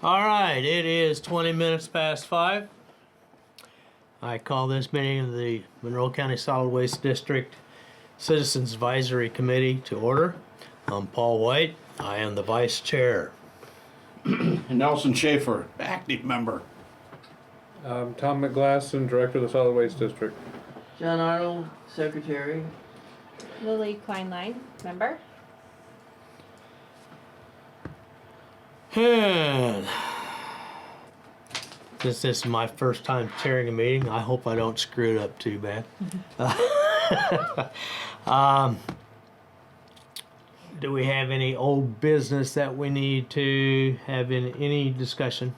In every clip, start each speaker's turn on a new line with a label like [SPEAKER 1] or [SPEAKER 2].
[SPEAKER 1] All right, it is 20 minutes past 5. I call this meeting of the Monroe County Solid Waste District Citizens Advisory Committee to order. I'm Paul White. I am the vice chair.
[SPEAKER 2] Nelson Schaefer, active member.
[SPEAKER 3] Tom McGlasson, Director of the Solid Waste District.
[SPEAKER 4] John Arnold, Secretary.
[SPEAKER 5] Lily Kleinlein, member.
[SPEAKER 1] And since this is my first time chairing a meeting, I hope I don't screw it up too bad. Do we have any old business that we need to have in any discussion?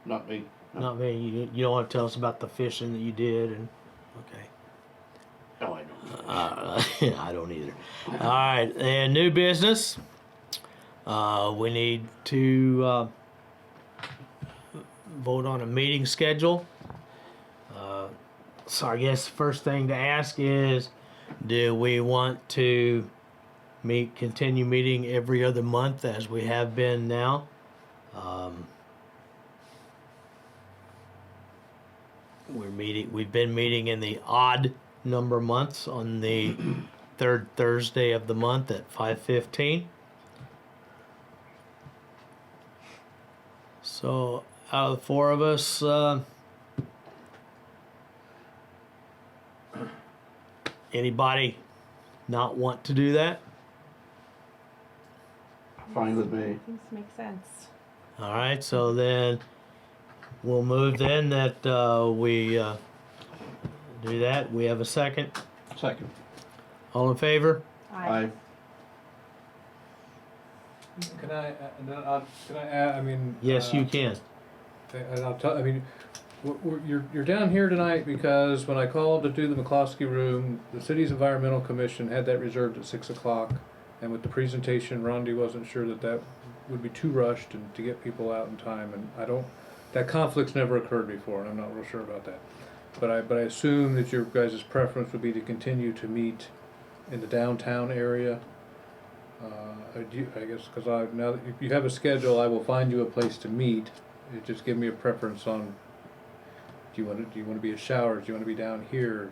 [SPEAKER 2] Not me.
[SPEAKER 1] Not me. You don't want to tell us about the fishing that you did, and okay.
[SPEAKER 2] Oh, I don't.
[SPEAKER 1] I don't either. All right, and new business. We need to vote on a meeting schedule. So I guess the first thing to ask is, do we want to continue meeting every other month as we have been now? We've been meeting in the odd number months on the third Thursday of the month at 5:15. So out of the four of us, anybody not want to do that?
[SPEAKER 2] Fine with me.
[SPEAKER 5] Seems to make sense.
[SPEAKER 1] All right, so then we'll move then that we do that. We have a second.
[SPEAKER 2] Second.
[SPEAKER 1] All in favor?
[SPEAKER 2] Aye.
[SPEAKER 3] Can I add, I mean...
[SPEAKER 1] Yes, you can.
[SPEAKER 3] And I'll tell, I mean, you're down here tonight because when I called to do the McCloskey room, the city's environmental commission had that reserved at 6 o'clock. And with the presentation, Rondi wasn't sure that would be too rushed and to get people out in time. And that conflict's never occurred before, and I'm not real sure about that. But I assume that your guys' preference would be to continue to meet in the downtown area. I guess because now that you have a schedule, I will find you a place to meet. Just give me a preference on. Do you want to be at Showers? Do you want to be down here?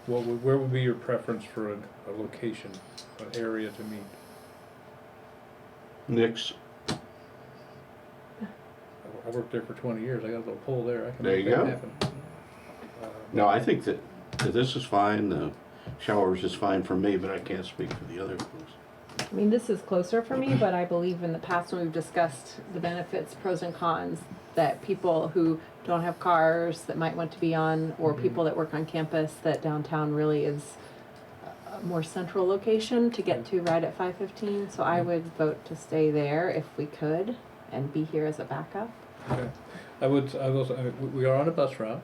[SPEAKER 3] Where would be your preference for a location, an area to meet?
[SPEAKER 2] Nick's.
[SPEAKER 3] I worked there for 20 years. I got a little pull there. I can
[SPEAKER 2] There
[SPEAKER 3] make
[SPEAKER 2] you
[SPEAKER 3] that
[SPEAKER 2] go.
[SPEAKER 3] happen.
[SPEAKER 2] No, I think that this is fine. The Showers is fine for me, but I can't speak for the other folks.
[SPEAKER 5] I mean, this is closer for me, but I believe in the past when we've discussed the benefits, pros and cons, that people who don't have cars that might want to be on, or people that work on campus, that downtown really is a more central location to get to right at 5:15. So I would vote to stay there if we could and be here as a backup.
[SPEAKER 3] Okay. I mean, we are on a bus route.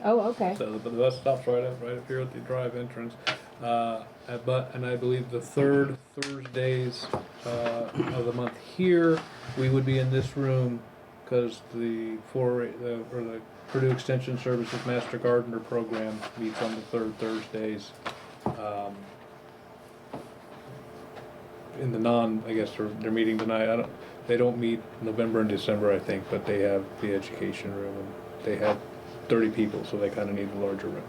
[SPEAKER 5] Oh, okay.
[SPEAKER 3] So the bus stops right up here at the drive entrance. And I believe the third Thursdays of the month here, we would be in this room because the Purdue Extension Services Master Gardener program meets on the third Thursdays. In the I guess they're meeting tonight. They don't meet November and December, I think, but they have the education room and they have 30 people, so they kind of need a larger room.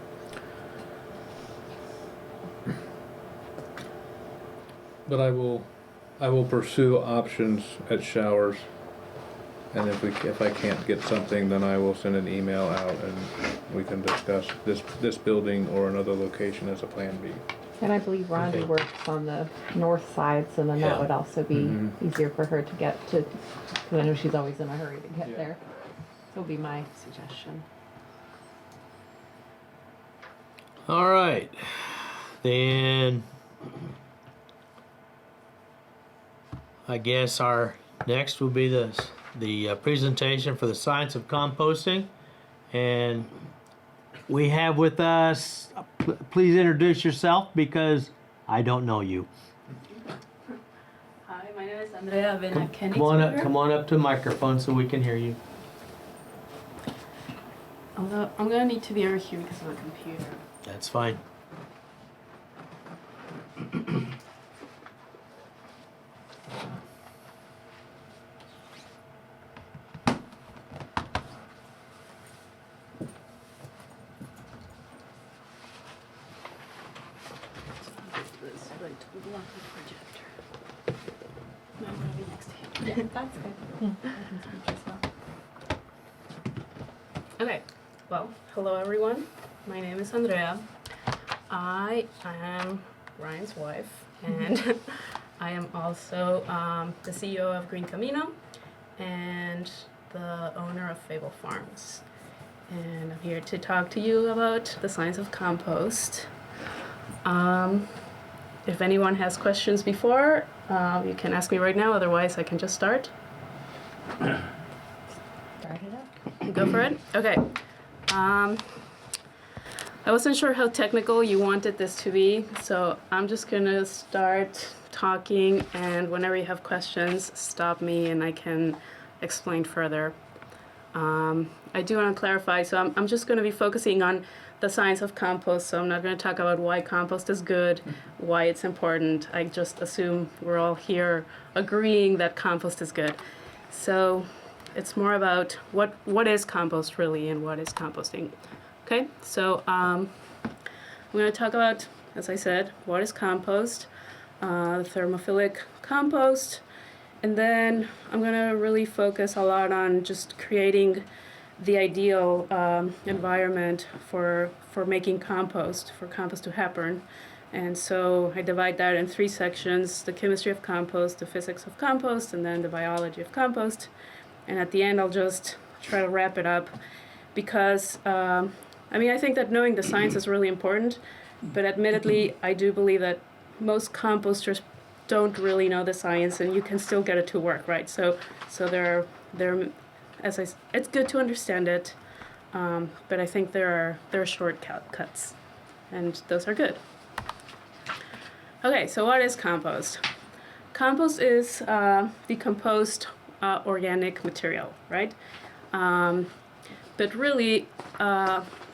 [SPEAKER 3] But I will pursue options at Showers, and if I can't get something, then I will send an email out and we can discuss this building or another location as a plan B.
[SPEAKER 5] And I believe Rondi
[SPEAKER 1] Okay.
[SPEAKER 5] works on the north side, so then
[SPEAKER 1] Yeah.
[SPEAKER 5] that would also be easier for her to get to, because I know she's always in a hurry to get
[SPEAKER 3] Yeah.
[SPEAKER 5] there. So would be my suggestion.
[SPEAKER 1] All right. Then I guess our next will be the presentation for the science of composting, and we have with us. Please introduce yourself because I don't know you.
[SPEAKER 6] Hi, my name is Andrea. I've been a Kenny.
[SPEAKER 1] Come on up to the microphone so we can hear you.
[SPEAKER 6] Although I'm gonna need to be over here because of the computer.
[SPEAKER 1] That's fine.
[SPEAKER 6] block the projector. No, I'm gonna be next to him.
[SPEAKER 5] That's good. I can speak as well.
[SPEAKER 6] Okay, well, hello everyone. My name is Andrea. I am Ryan's wife, and I am also the CEO of Green Camino and the owner of Fable Farms. And I'm here to talk to you about the science of compost. If anyone has questions before, you can ask me right now, otherwise I can just start.
[SPEAKER 5] Start it up.
[SPEAKER 6] Go for it? Okay. I wasn't sure how technical you wanted this to be, so I'm just gonna start talking, and whenever you have questions, stop me and I can explain further. I do want to clarify, so I'm just going to be focusing on the science of compost, so I'm not going to talk about why compost is good, why it's important. I just assume we're all here agreeing that compost is good. So it's more about what is compost really and what is composting. Okay, so I'm going to talk about, as I said, what is compost, thermophilic compost, and then I'm going to really focus a lot on just creating the ideal environment for making compost, for compost to happen. And so I divide that in 3 sections: the chemistry of compost, the physics of compost, and then the biology of compost. And at the end, I'll just try to wrap it up because, I think that knowing the science is really important, but admittedly, I do believe that most composters don't really know the science, and you can still get it to work, right? So there it's good to understand it, but I think there are shortcuts, and those are good. Okay, so what is compost? Compost is decomposed organic material, right? But really,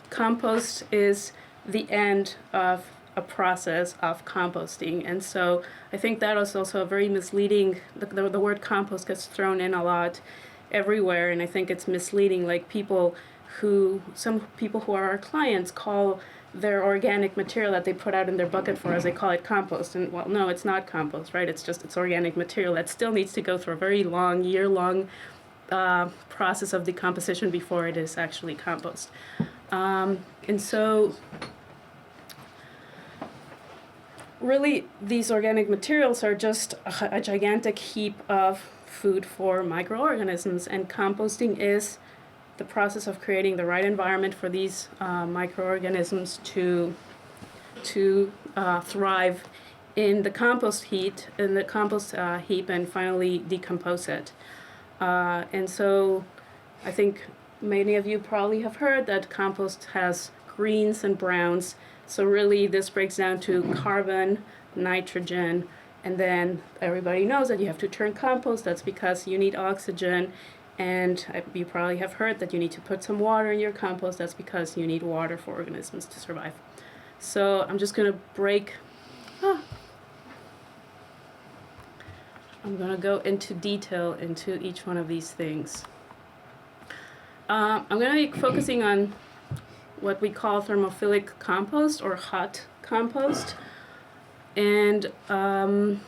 [SPEAKER 6] compost is the end of a process of composting, and so I think that is also a very misleading. The word compost gets thrown in a lot everywhere, and I think it's misleading. Like some people who are our clients call their organic material that they put out in their bucket for us, they call it compost, and well, no, it's not compost, right? It's organic material that still needs to go through a very long, year-long process of decomposition before it is actually compost. And so really, these organic materials are just a gigantic heap of food for microorganisms, and composting is the process of creating the right environment for these microorganisms to thrive in the compost heap, and finally decompose it. And so I think many of you probably have heard that compost has greens and browns. So really this breaks down to carbon, nitrogen, and then everybody knows that you have to turn compost. That's because you need oxygen. And you probably have heard that you need to put some water in your compost. That's because you need water for organisms to survive. So I'm just going to I'm going to go into detail into each one of these things. I'm going to be focusing on what we call thermophilic compost or hot compost. And the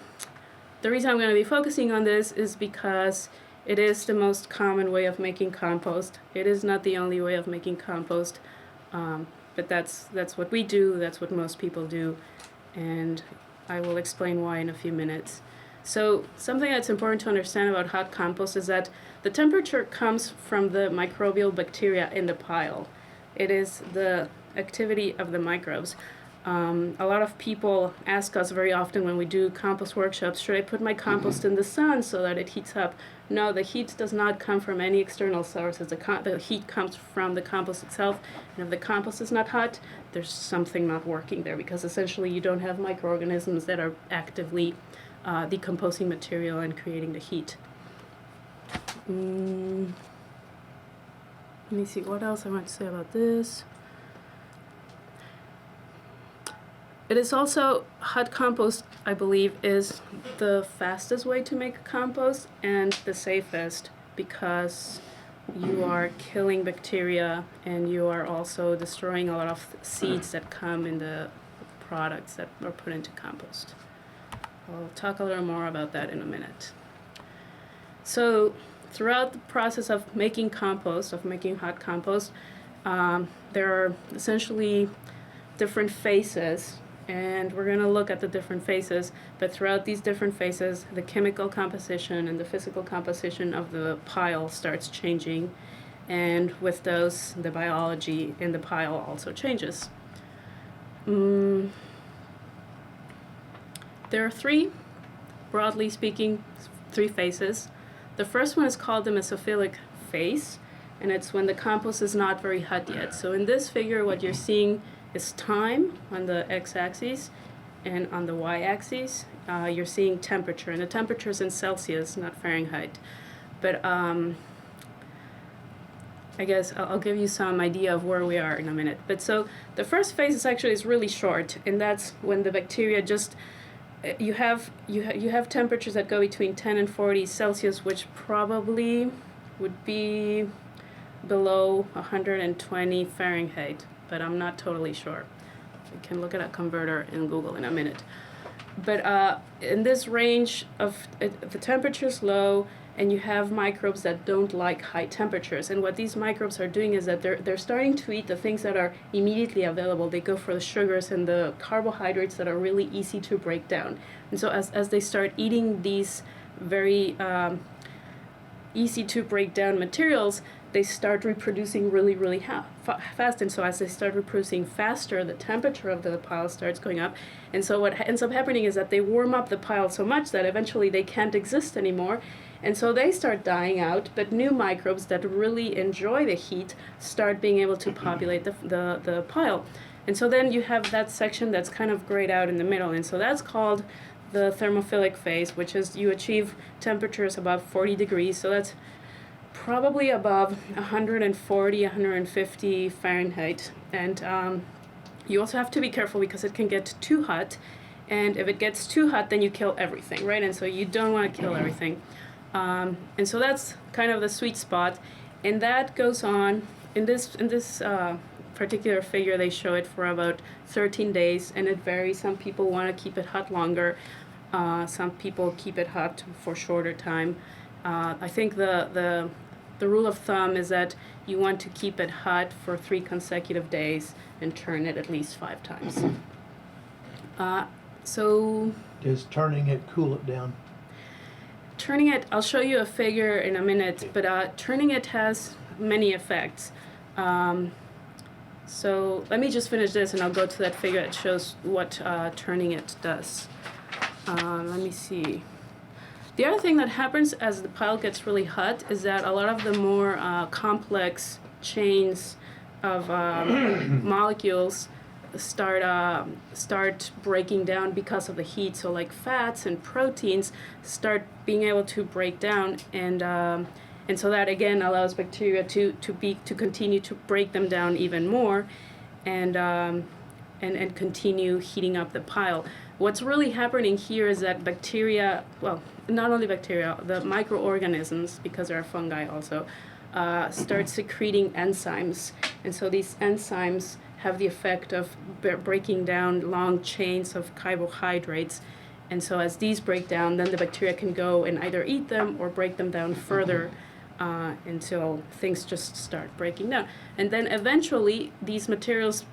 [SPEAKER 6] reason I'm going to be focusing on this is because it is the most common way of making compost. It is not the only way of making compost, but that's what we do, that's what most people do, and I will explain why in a few minutes. So something that's important to understand about hot compost is that the temperature comes from the microbial bacteria in the pile. It is the activity of the microbes. A lot of people ask us very often when we do compost workshops, should I put my compost in the sun so that it heats up? No, the heat does not come from any external sources. The heat comes from the compost itself. And if the compost is not hot, there's something not working there, because essentially you don't have microorganisms that are actively decomposing material and creating the heat. Let me see what else I want to say about this. It is also, hot compost, I believe, is the fastest way to make compost and the safest, because you are killing bacteria and you are also destroying a lot of seeds that come in the products that are put into compost. I'll talk a little more about that in a minute. So throughout the process of making compost, of making hot compost, there are essentially different phases, and we're going to look at the different phases. But throughout these different phases, the chemical composition and the physical composition of the pile starts changing, and with those, the biology in the pile also changes. There are three, broadly speaking, three phases. The first one is called the mesophilic phase, and it's when the compost is not very hot yet. So in this figure, what you're seeing is time on the x-axis, and on the y-axis, you're seeing temperature, and the temperature is in Celsius, not Fahrenheit. But I guess I'll give you some idea of where we are in a minute. But so the first phase is really short, and that's when the bacteria just you have temperatures that go between 10 and 40 Celsius, which probably would be below 120 Fahrenheit, but I'm not totally sure. I can look at a converter in Google in a minute. But in this range of the temperature is low, and you have microbes that don't like high temperatures. And what these microbes are doing is that they're starting to eat the things that are immediately available. They go for the sugars and the carbohydrates that are really easy to break down. And so as they start eating these very easy to break down materials, they start reproducing really, really fast. And so as they start reproducing faster, the temperature of the pile starts going up. And so what ends up happening is that they warm up the pile so much that eventually they can't exist anymore. And so they start dying out, but new microbes that really enjoy the heat start being able to populate the pile. And so then you have that section that's kind of grayed out in the middle. And so that's called the thermophilic phase, which is you achieve temperatures above 40 degrees. So that's probably above 140, 150 Fahrenheit. And you also have to be careful because it can get too hot. And if it gets too hot, then you kill everything, right? And so you don't want to kill everything. And so that's kind of the sweet spot, and that goes on in this particular figure. They show it for about 13 days, and it varies. Some people want to keep it hot longer. Some people keep it hot for shorter time. I think the rule of thumb is that you want to keep it hot for 3 consecutive days and turn it at least 5 times. So
[SPEAKER 1] Does turning it cool it down?
[SPEAKER 6] turning it, I'll show you a figure in a minute, but turning it has many effects. So let me just finish this and I'll go to that figure that shows what turning it does. Let me see. The other thing that happens as the pile gets really hot is that a lot of the more complex chains of molecules start breaking down because of the heat. So like fats and proteins start being able to break down, and so that again allows bacteria to continue to break them down even more, and continue heating up the pile. What's really happening here is that bacteria, well, not only bacteria, the microorganisms, because there are fungi also, start secreting enzymes, and so these enzymes have the effect of breaking down long chains of carbohydrates. And so as these break down, then the bacteria can go and either eat them or break them down further until things just start breaking down. And then eventually these materials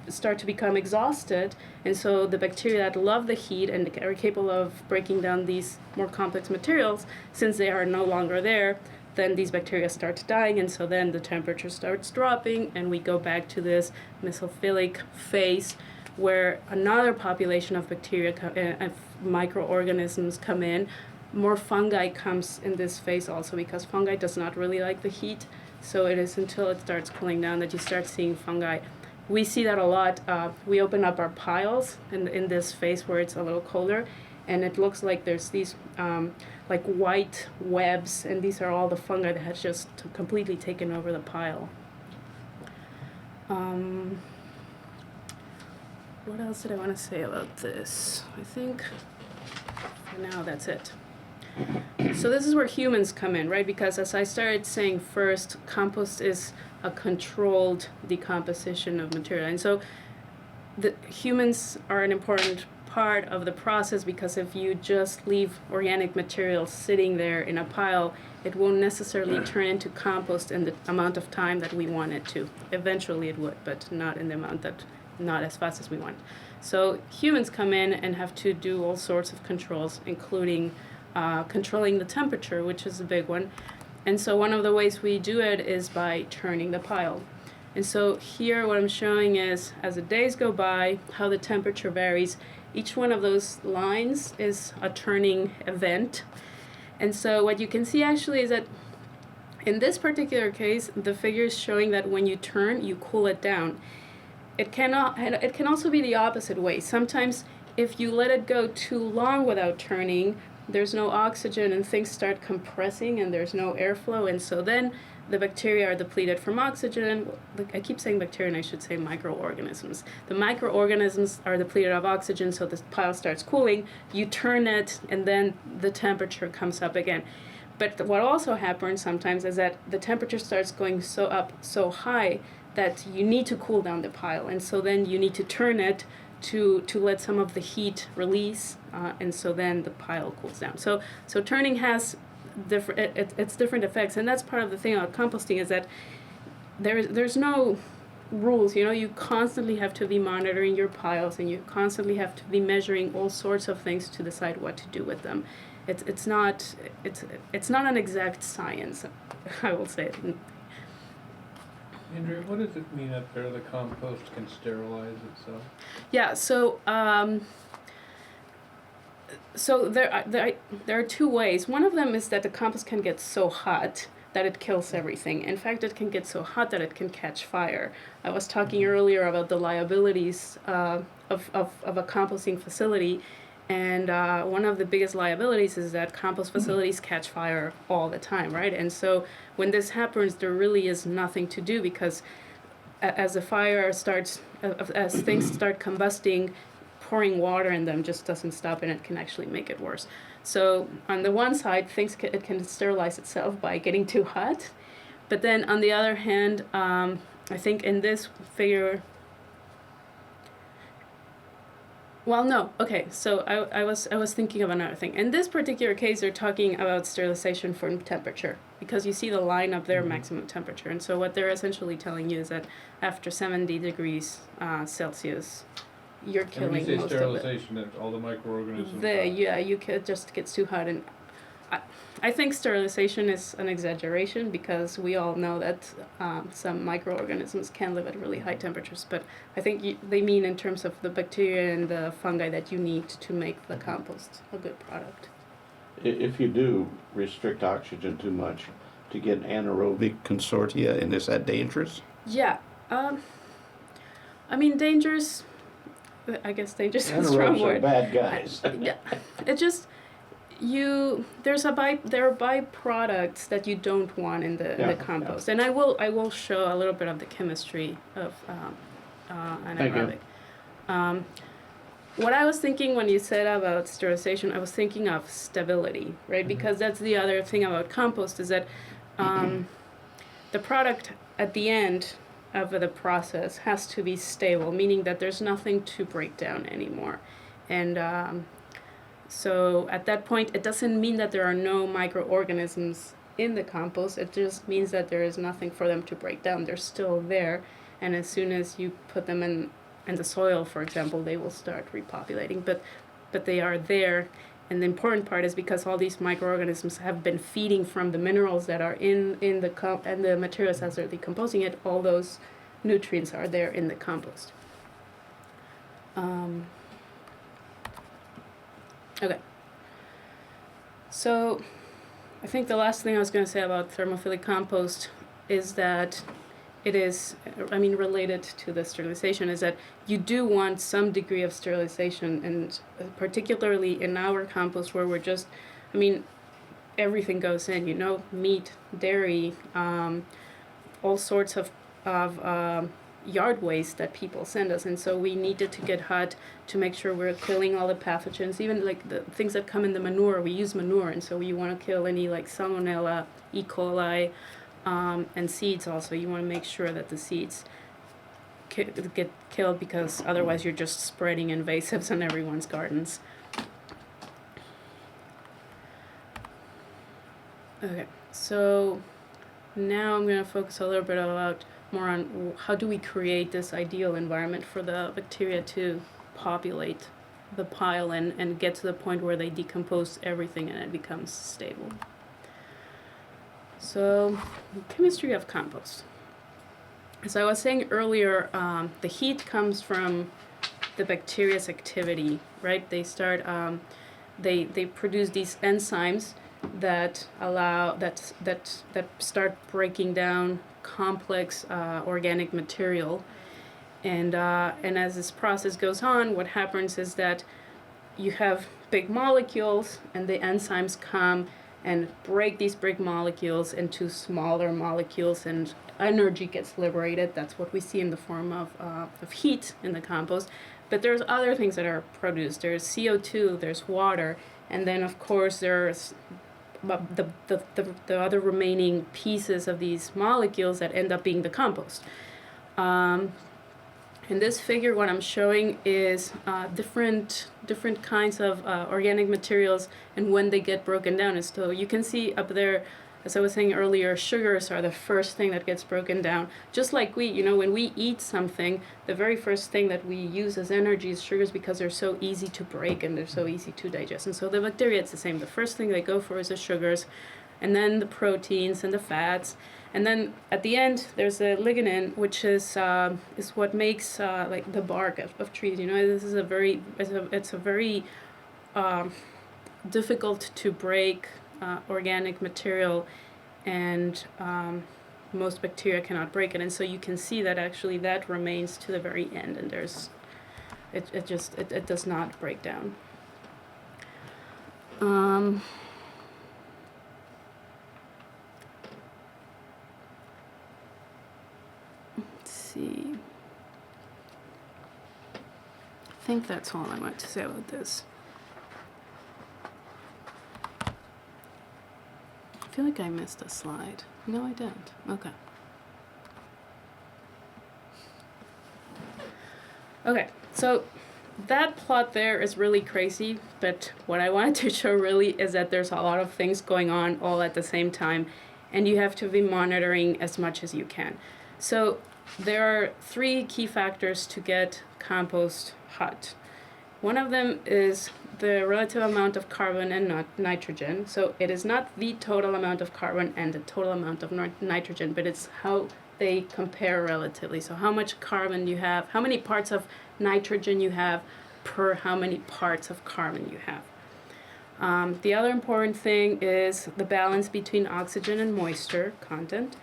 [SPEAKER 6] start to become exhausted, and so the bacteria that love the heat and are capable of breaking down these more complex materials, since they are no longer there, then these bacteria start dying, and so then the temperature starts dropping, and we go back to this mesophilic phase where another population of bacteria and microorganisms come in. More fungi comes in this phase also, because fungi does not really like the heat, so it is until it starts cooling down that you start seeing fungi. We see that a lot. We open up our piles in this phase where it's a little colder, and it looks like there's these like white webs, and these are all the fungi that has just completely taken over the pile. What else did I want to say about this? I think for now that's it. So this is where humans come in, right? Because as I started saying first, compost is a controlled decomposition of material. And so the humans are an important part of the process, because if you just leave organic material sitting there in a pile, it won't necessarily turn into compost in the amount of time that we want it to. Eventually it would, but not in the amount that, not as fast as we want. So humans come in and have to do all sorts of controls, including controlling the temperature, which is a big one. And so one of the ways we do it is by turning the pile. And so here what I'm showing is, as the days go by, how the temperature varies. Each one of those lines is a turning event. And so what you can see actually is that in this particular case, the figure is showing that when you turn, you cool it down. It can also be the opposite way. Sometimes if you let it go too long without turning, there's no oxygen and things start compressing and there's no airflow, and so then the bacteria are depleted from oxygen. I keep saying bacteria and I should say microorganisms. The microorganisms are depleted of oxygen, so the pile starts cooling. You turn it and then the temperature comes up again. But what also happens sometimes is that the temperature starts going so high that you need to cool down the pile, and so then you need to turn it to let some of the heat release, and so then the pile cools down. So turning has it's different effects, and that's part of the thing about composting, is that there's no rules. You constantly have to be monitoring your piles, and you constantly have to be measuring all sorts of things to decide what to do with them. It's not an exact science, I will say.
[SPEAKER 3] Andrea, what does it mean up there, the compost can sterilize itself?
[SPEAKER 6] Yeah, so there are two ways. One of them is that the compost can get so hot that it kills everything. In fact, it can get so hot that it can catch fire. I was talking earlier about the liabilities of a composting facility, and one of the biggest liabilities is that compost facilities catch fire all the time, right? And so when this happens, there really is nothing to do, because as the fire starts, as things start combusting, pouring water in them just doesn't stop, and it can actually make it worse. So on the one side, it can sterilize itself by getting too hot, but then on the other hand, I think in this figure, well, no, okay, so I was thinking of another thing. In this particular case, they're talking about sterilization for temperature, because you see the line up there, maximum temperature, and so what they're essentially telling you is that after 70 degrees Celsius, you're killing most of it.
[SPEAKER 3] And when you say sterilization, that's all the microorganisms.
[SPEAKER 6] It just gets too hot, and I think sterilization is an exaggeration, because we all know that some microorganisms can live at really high temperatures, but I think they mean in terms of the bacteria and the fungi that you need to make the compost a good product.
[SPEAKER 2] If you do restrict oxygen too much to get anaerobic consortia, and is that dangerous?
[SPEAKER 6] Yeah, I mean, dangerous. I guess dangerous is a strong
[SPEAKER 2] Anaerobes are
[SPEAKER 6] word.
[SPEAKER 2] bad guys.
[SPEAKER 6] Yeah, it just there are byproducts that you don't want in the compost, and I will show a little bit of the chemistry of anaerobic. What I was thinking when you said about sterilization, I was thinking of stability, right? Mm-hmm. Because that's the other thing about compost, is that the product at the end of the process has to be stable, meaning that there's nothing to break down anymore. And so at that point, it doesn't mean that there are no microorganisms in the compost. It just means that there is nothing for them to break down. They're still there, and as soon as you put them in the soil, for example, they will start repopulating. But they are there, and the important part is because all these microorganisms have been feeding from the minerals that are in the materials as they're decomposing it. All those nutrients are there in the compost. Okay. So I think the last thing I was going to say about thermophilic compost is that it is, related to the sterilization, is that you do want some degree of sterilization, and particularly in our compost where we're just, everything goes in, meat, dairy, all sorts of yard waste that people send us, and so we needed to get hot to make sure we're killing all the pathogens, even like the things that come in the manure. We use manure, and so you want to kill any like salmonella, E. coli, and seeds also. You want to make sure that the seeds get killed, because otherwise you're just spreading invasives in everyone's gardens. Okay, so now I'm going to focus a little bit about more on how do we create this ideal environment for the bacteria to populate the pile and get to the point where they decompose everything and it becomes stable. So, chemistry of compost. As I was saying earlier, the heat comes from the bacteria's activity, right? They start, they produce these enzymes that allow that start breaking down complex organic material, and as this process goes on, what happens is that you have big molecules, and the enzymes come and break these big molecules into smaller molecules, and energy gets liberated. That's what we see in the form of heat in the compost. But there's other things that are produced. There's CO2, there's water, and then of course there's the other remaining pieces of these molecules that end up being the compost. In this figure, what I'm showing is different kinds of organic materials and when they get broken down. And so you can see up there, as I was saying earlier, sugars are the first thing that gets broken down. Just like when we eat something, the very first thing that we use as energy is sugars, because they're so easy to break and they're so easy to digest. And so the bacteria, it's the same. The first thing they go for is the sugars, and then the proteins and the fats. And then at the end, there's the lignin, which is what makes like the bark of trees. This is a very difficult to break organic material, and most bacteria cannot break it. And so you can see that actually that remains to the very end, and it does not break down. See. I think that's all I want to say about this. I feel like I missed a slide. No, I didn't. Okay. Okay, so that plot there is really crazy, but what I wanted to show really is that there's a lot of things going on all at the same time, and you have to be monitoring as much as you can. So there are 3 key factors to get compost hot. One of them is the relative amount of carbon and not nitrogen. So it is not the total amount of carbon and the total amount of nitrogen, but it's how they compare relatively. So how much carbon you have, how many parts of nitrogen you have per how many parts of carbon you have. The other important thing is the balance between oxygen and moisture content.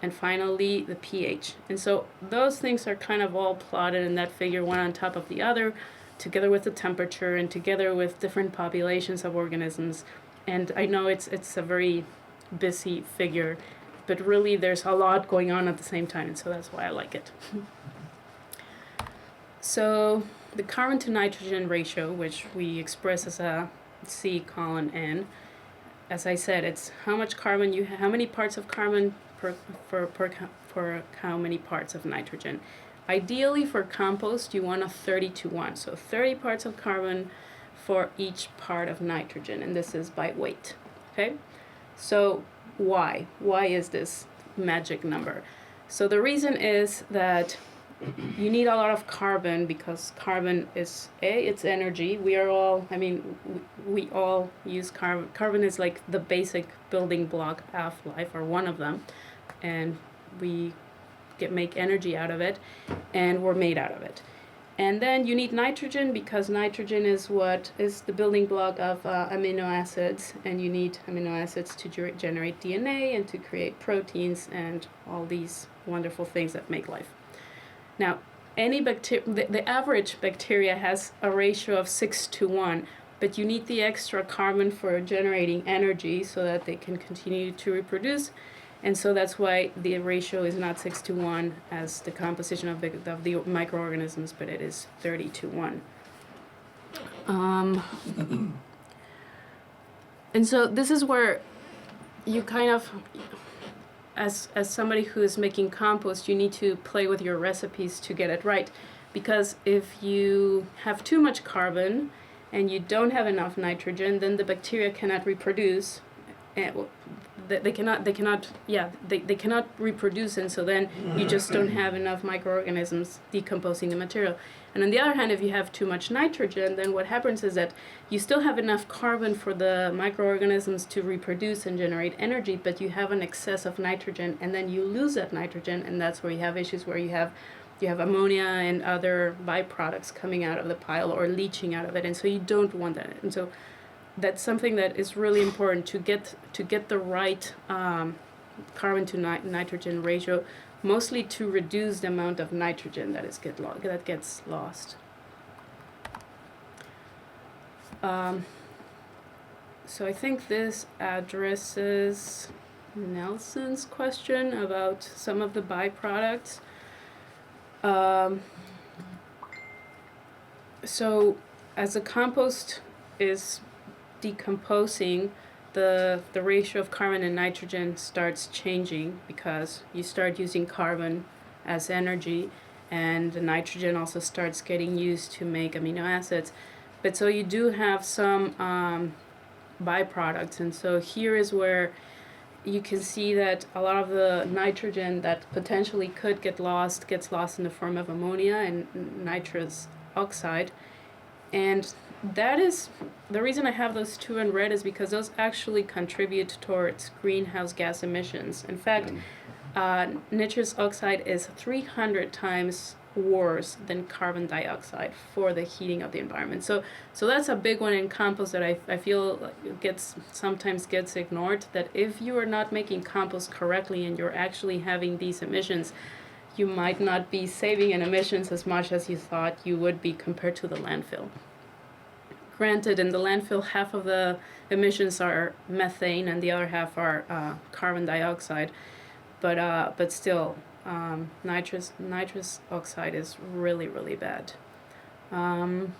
[SPEAKER 6] And finally, the pH. And so those things are kind of all plotted in that figure, one on top of the other, together with the temperature and together with different populations of organisms. And I know it's a very busy figure, but really there's a lot going on at the same time, and so that's why I like it. So the carbon to nitrogen ratio, which we express as a C:(N), as I said, it's how much carbon you have, how many parts of carbon for how many parts of nitrogen. Ideally for compost, you want a 30-to-1, so 30 parts of carbon for each part of nitrogen, and this is by weight. Okay, so why is this magic number? So the reason is that you need a lot of carbon, because carbon is it's energy. We are all, we all use carbon. Carbon is like the basic building block of life, or one of them, and we make energy out of it, and we're made out of it. And then you need nitrogen, because nitrogen is what is the building block of amino acids, and you need amino acids to generate DNA and to create proteins and all these wonderful things that make life. Now, the average bacteria has a ratio of 6-to-1, but you need the extra carbon for generating energy so that they can continue to reproduce. And so that's why the ratio is not 6-to-1 as the composition of the microorganisms, but it is 30-to-1. And so this is where you kind of, as somebody who is making compost, you need to play with your recipes to get it right, because if you have too much carbon and you don't have enough nitrogen, then the bacteria cannot reproduce. And they cannot reproduce, and so then you just don't have enough microorganisms decomposing the material. And on the other hand, if you have too much nitrogen, then what happens is that you still have enough carbon for the microorganisms to reproduce and generate energy, but you have an excess of nitrogen, and then you lose that nitrogen, and that's where you have issues where you have ammonia and other byproducts coming out of the pile or leaching out of it, and so you don't want that. And so that's something that is really important to get the right carbon to nitrogen ratio, mostly to reduce the amount of nitrogen that gets lost. So I think this addresses Nelson's question about some of the byproducts. So as the compost is decomposing, the ratio of carbon and nitrogen starts changing because you start using carbon as energy, and the nitrogen also starts getting used to make amino acids. But so you do have some byproducts, and so here is where you can see that a lot of the nitrogen that potentially could gets lost in the form of ammonia and nitrous oxide. And that is the reason I have those two in red, is because those actually contribute towards greenhouse gas emissions. In fact, nitrous oxide is 300 times worse than carbon dioxide for the heating of the environment. So that's a big one in compost that I feel sometimes gets ignored, that if you are not making compost correctly and you're actually having these emissions, you might not be saving in emissions as much as you thought you would be compared to the landfill. Granted, in the landfill, half of the emissions are methane and the other half are carbon dioxide, but still, nitrous oxide is really, really bad. And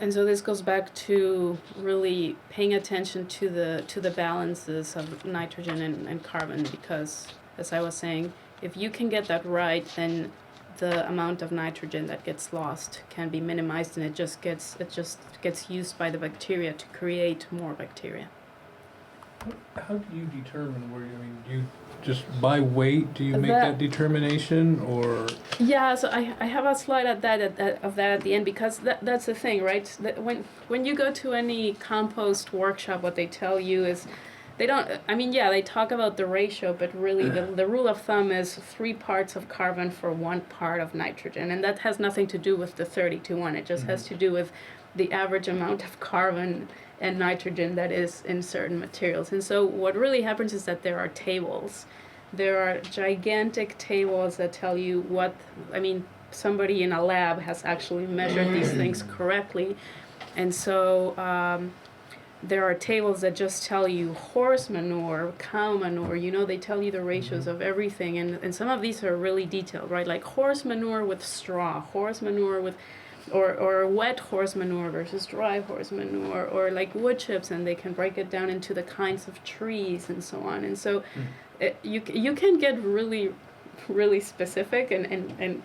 [SPEAKER 6] so this goes back to really paying attention to the balances of nitrogen and carbon, because, as I was saying, if you can get that right, then the amount of nitrogen that gets lost can be minimized, and it just gets used by the bacteria to create more bacteria.
[SPEAKER 3] How do you determine do you just by weight, do you make that determination, or?
[SPEAKER 6] Yeah, so I have a slide of that at the end, because that's the thing, right? That when you go to any compost workshop, what they tell you is, they talk about the ratio, but really the rule of thumb is 3 parts of carbon for 1 part of nitrogen, and that has nothing to do with the 30-to-1. It just has to do with the average amount of carbon and nitrogen that is in certain materials. And so what really happens is that there are tables. There are gigantic tables that tell you somebody in a lab has actually measured these things correctly. And so there are tables that just tell you horse manure, cow manure, they tell you the ratios of everything. And some of these are really detailed, right? Like horse manure with straw, horse manure with, or wet horse manure versus dry horse manure, or like wood chips, and they can break it down into the kinds of trees and so on. And so you can get really, really specific and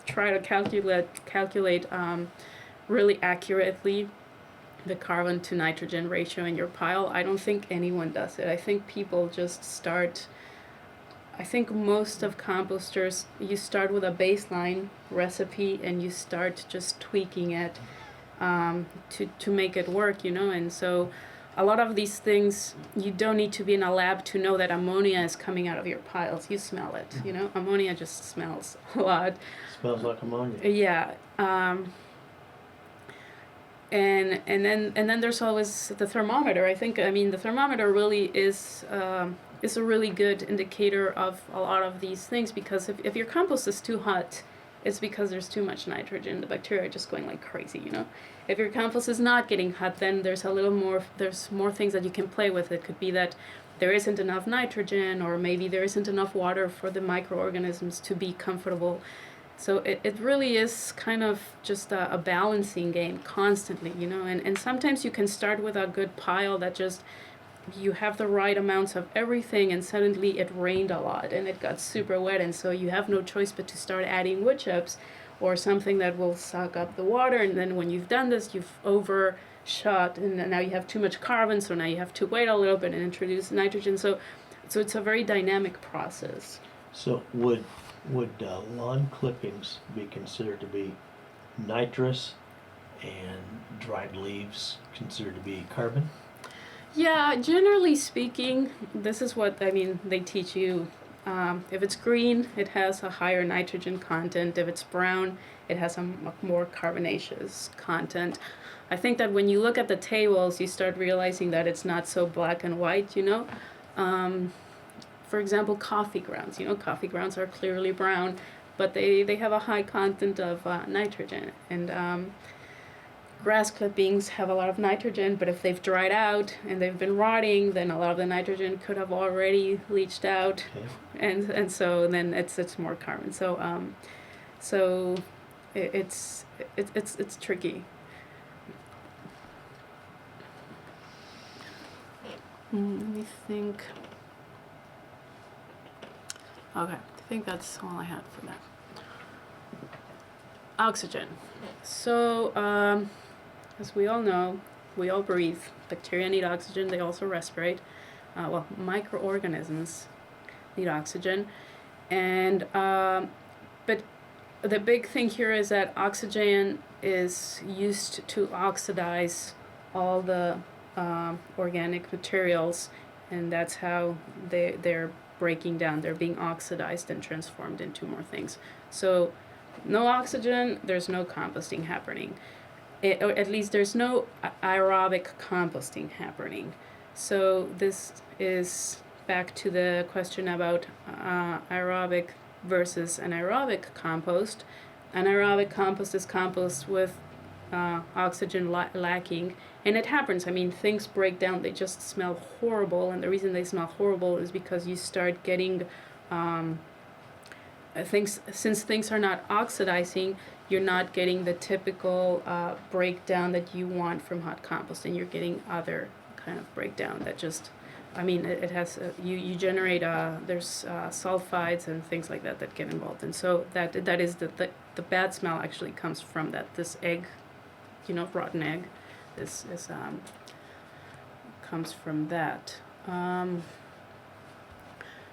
[SPEAKER 6] try to calculate really accurately the carbon to nitrogen ratio in your pile. I don't think anyone does it. I think people just start. I think most of composters, you start with a baseline recipe and you start just tweaking it to make it work, and so a lot of these things, you don't need to be in a lab to know that ammonia is coming out of your piles. You smell it, ammonia just smells a lot.
[SPEAKER 1] Smells like ammonia.
[SPEAKER 6] Yeah. And then there's always the thermometer. I think, the thermometer really is a really good indicator of a lot of these things, because if your compost is too hot, it's because there's too much nitrogen. The bacteria are just going like crazy, If your compost is not getting hot, then there's more things that you can play with. It could be that there isn't enough nitrogen, or maybe there isn't enough water for the microorganisms to be comfortable. So it really is kind of just a balancing game constantly, you know, and sometimes you can start with a good pile that just you have the right amounts of everything, and suddenly it rained a lot and it got super wet, and so you have no choice but to start adding wood chips or something that will suck up the water, and then when you've done this, you've overshot, and then now you have too much carbon, so now you have to wait a little bit and introduce nitrogen. So it's a very dynamic process.
[SPEAKER 1] So would lawn clippings be considered to be nitrous and dried leaves considered to be carbon?
[SPEAKER 6] Yeah, generally speaking, this is what I mean. They teach you. If it's green, it has a higher nitrogen content. If it's brown, it has a more carbonaceous content. I think that when you look at the tables, you start realizing that it's not so black and white, you know. For example, coffee grounds. You know, coffee grounds are clearly brown, but they have a high content of nitrogen. And grass clippings have a lot of nitrogen, but if they've dried out and they've been rotting, then a lot of the nitrogen could have already leached out,
[SPEAKER 1] Okay.
[SPEAKER 6] and so then it's more carbon. So it's tricky. Let me think. Okay, I think that's all I had for that. Oxygen. So, as we all know, we all breathe. Bacteria need oxygen, they also respirate. Microorganisms need oxygen. And, but the big thing here is that oxygen is used to oxidize all the organic materials, and that's how they're breaking down. They're being oxidized and transformed into more things. So no oxygen, there's no composting happening. Or at least there's no aerobic composting happening. So this is back to the question about aerobic versus anaerobic compost. Anaerobic compost is compost with oxygen lacking, and it happens. I mean, things break down, they just smell horrible, and the reason they smell horrible is because you start getting since things are not oxidizing, you're not getting the typical breakdown that you want from hot compost, and you're getting other kind of breakdown that just, I mean, it has, you generate, there's sulfides and things like that that get involved, and so that is the bad smell actually comes from that, this egg, you know, rotten egg, this is, comes from that.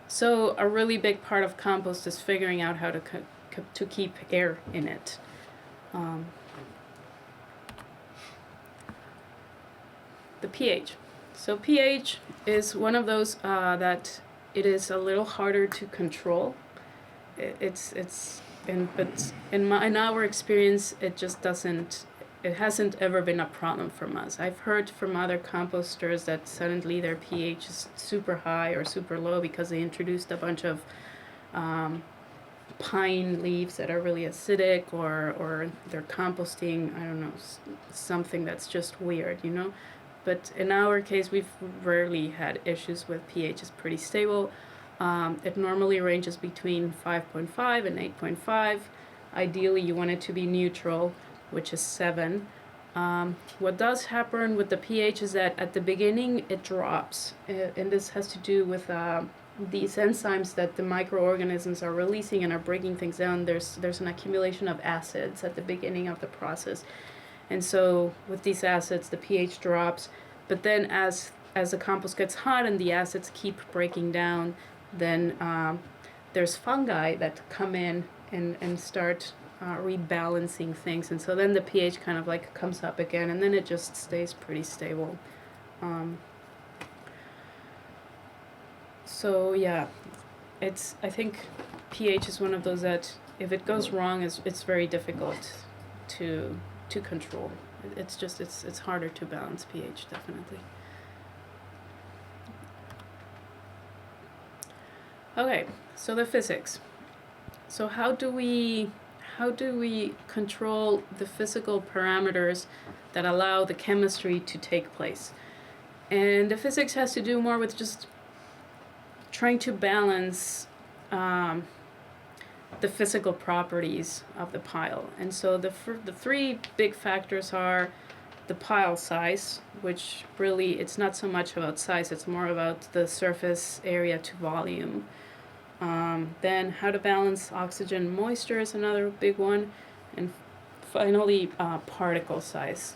[SPEAKER 6] So a really big part of compost is figuring out how to keep air in it. The pH. So pH is one of those that it is a little harder to control. But in our experience, it just doesn't. It hasn't ever been a problem from us. I've heard from other composters that suddenly their pH is super high or super low because they introduced a bunch of pine leaves that are really acidic, or they're composting, I don't know, something that's just weird, you know. But in our case, we've rarely had issues with pH. It's pretty stable. It normally ranges between 5.5 and 8.5. Ideally, you want it to be neutral, which is 7. What does happen with the pH is that at the beginning it drops, and this has to do with these enzymes that the microorganisms are releasing and are breaking things down. There's an accumulation of acids at the beginning of the process, and so with these acids the pH drops. But then as the compost gets hot and the acids keep breaking down, then there's fungi that come in and start rebalancing things, and so then the pH kind of like comes up again, and then it just stays pretty stable. So yeah, I think pH is one of those that if it goes wrong, it's very difficult to control. It's harder to balance pH, definitely. Okay, so the physics. So how do we control the physical parameters that allow the chemistry to take place? And the physics has to do more with just trying to balance the physical properties of the pile. And so the three big factors are the pile size, which really it's not so much about size, it's more about the surface area to volume. Then how to balance oxygen and moisture is another big one. And finally, particle size,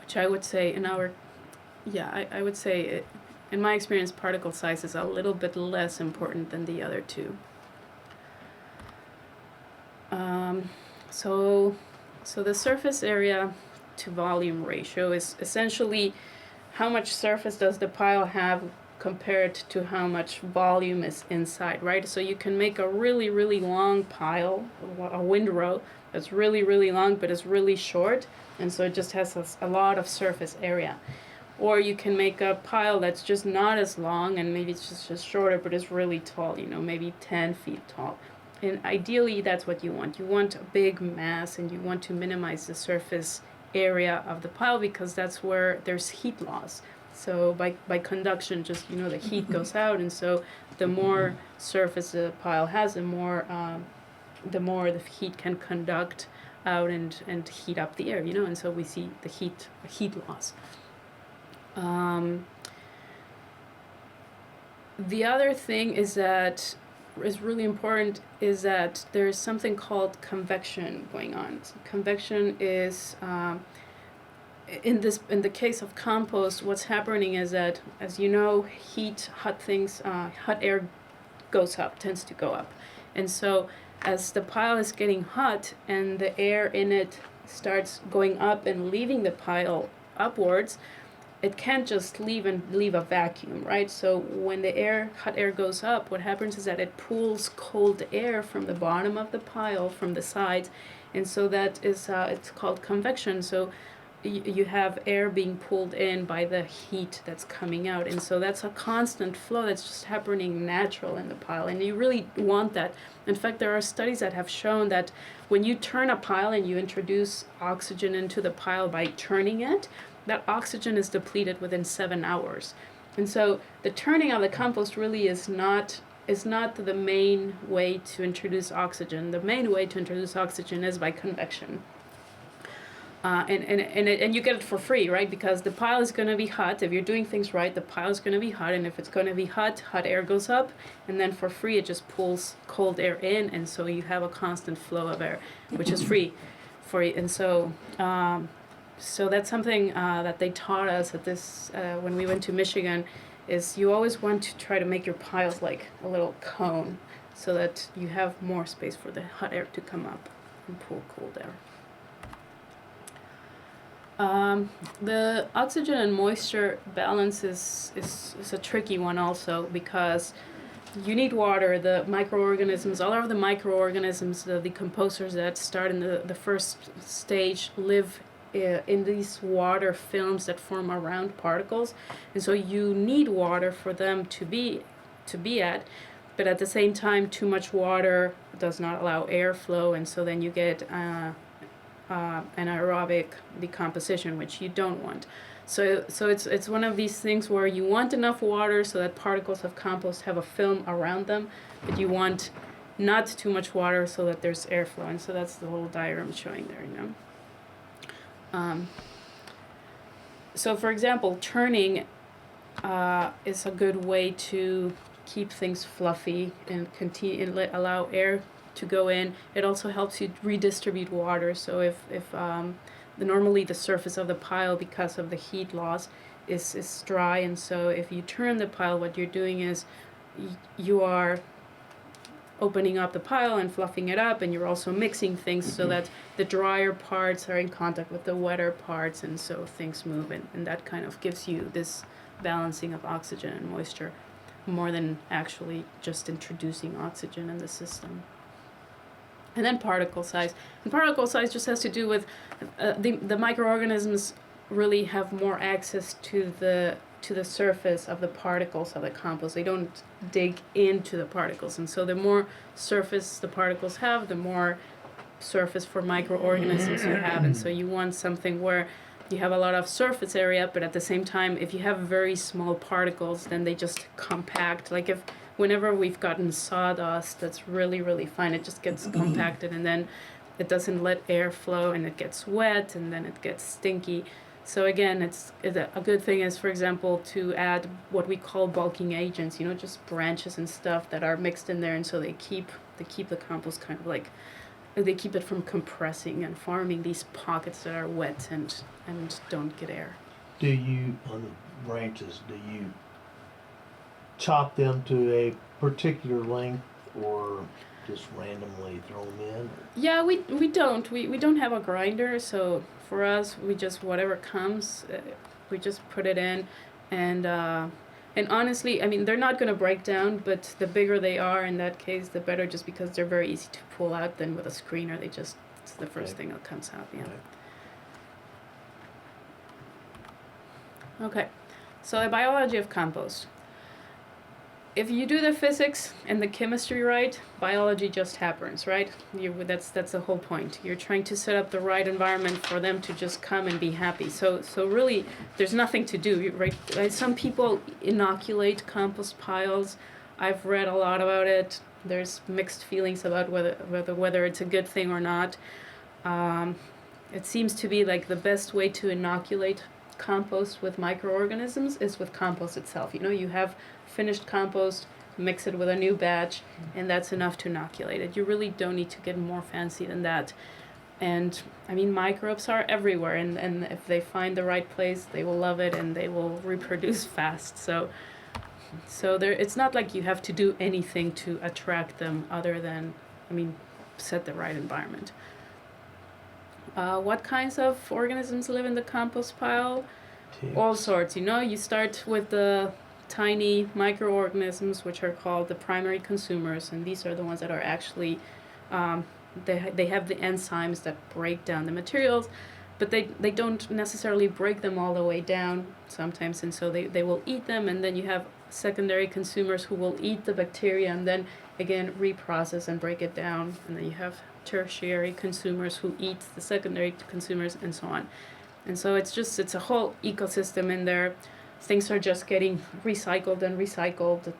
[SPEAKER 6] which I would say I would say in my experience, particle size is a little bit less important than the other two. So the surface area to volume ratio is essentially how much surface does the pile have compared to how much volume is inside, right? So you can make a really, really long pile, a windrow that's really, really long but is really short, and so it just has a lot of surface area. Or you can make a pile that's just not as long and maybe it's just shorter but is really tall, maybe 10 feet tall. And ideally that's what you want. You want a big mass and you want to minimize the surface area of the pile because that's where there's heat loss. So by conduction, just the heat goes out, and so the more surface the pile has, the more the heat can conduct out and heat up the air, and so we see the heat loss. The other thing is really important is that there's something called convection going on. So convection is in the case of compost, what's happening is that, as you know, hot air tends to go up, and so as the pile is getting hot and the air in it starts going up and leaving the pile upwards, it can't just leave a vacuum, right? So when the hot air goes up, what happens is that it pulls cold air from the bottom of the pile, from the sides, and so that is it's called convection. So you have air being pulled in by the heat that's coming out, and so that's a constant flow that's just happening natural in the pile, and you really want that. In fact, there are studies that have shown that when you turn a pile and you introduce oxygen into the pile by turning it, that oxygen is depleted within 7 hours. And so the turning of the compost really is not the main way to introduce oxygen. The main way to introduce oxygen is by convection. And you get it for free, right? Because the pile is going to be hot. If you're doing things right, the pile is going to be hot. And if it's going to be hot air goes up. And then for free, it just pulls cold air in. And so you have a constant flow of air, which is free for you. And so so that's something that they taught us at this when we went to Michigan, is you always want to try to make your piles like a little cone so that you have more space for the hot air to come up and pull cold air. The oxygen and moisture balance is a tricky one also, because you need water. The microorganisms, all of the microorganisms, the decomposers that start in the first stage live in these water films that form around particles, and so you need water for them to be at, but at the same time too much water does not allow airflow, and so then you get anaerobic decomposition, which you don't want. So it's one of these things where you want enough water so that particles of compost have a film around them, but you want not too much water so that there's airflow, and so that's the whole diagram showing there, So for example, turning is a good way to keep things fluffy and continue and allow air to go in. It also helps you redistribute water. So if normally the surface of the pile, because of the heat loss, is dry, and so if you turn the pile, what you're doing is you are opening up the pile and fluffing it up, and you're also mixing things so that the drier parts are in contact with the wetter parts, and so things move, and that kind of gives you this balancing of oxygen and moisture more than actually just introducing oxygen in the system. And then particle size. And particle size just has to do with the microorganisms really have more access to the surface of the particles of the compost. They don't dig into the particles, and so the more surface the particles have, the more surface for microorganisms you have. And so you want something where you have a lot of surface area, but at the same time, if you have very small particles, then they just compact. Like if whenever we've gotten sawdust that's really fine, it just gets compacted, and then it doesn't let air flow, and it gets wet, and then it gets stinky. So again, a good thing is, for example, to add what we call bulking agents, just branches and stuff that are mixed in there, and so they keep the compost kind of like, they keep it from compressing and forming these pockets that are wet and don't get air.
[SPEAKER 1] Do you, on the branches, do you chop them to a particular length or just randomly throw them in? Or?
[SPEAKER 6] Yeah, we don't. We don't have a grinder, so for us, we just, whatever comes, we just put it in, and honestly, I mean, they're not gonna break down, but the bigger they are in that case, the better, just because they're very easy to pull out. Then with a screener, it's the first thing that comes out. Yeah. Okay, so the biology of compost. If you do the physics and the chemistry right, biology just happens, right? That's the whole point. You're trying to set up the right environment for them to just come and be happy. So really, there's nothing to do, right? Some people inoculate compost piles. I've read a lot about it. There's mixed feelings about whether it's a good thing or not. It seems to be like the best way to inoculate compost with microorganisms is with compost itself. You have finished compost, mix it with a new batch, and that's enough to inoculate it. You really don't need to get more fancy than that. And I mean, microbes are everywhere, and if they find the right place, they will love it and they will reproduce fast. So there, it's not like you have to do anything to attract them other than, set the right environment. What kinds of organisms live in the compost pile?
[SPEAKER 1] Ticks.
[SPEAKER 6] All sorts. You start with the tiny microorganisms, which are called the primary consumers, and these are the ones that are actually, they have the enzymes that break down the materials, but they don't necessarily break them all the way down sometimes, and so they will eat them, and then you have secondary consumers who will eat the bacteria and then again reprocess and break it down, and then you have tertiary consumers who eat the secondary consumers, and so on. And so it's a whole ecosystem in there. Things are just getting recycled and recycled.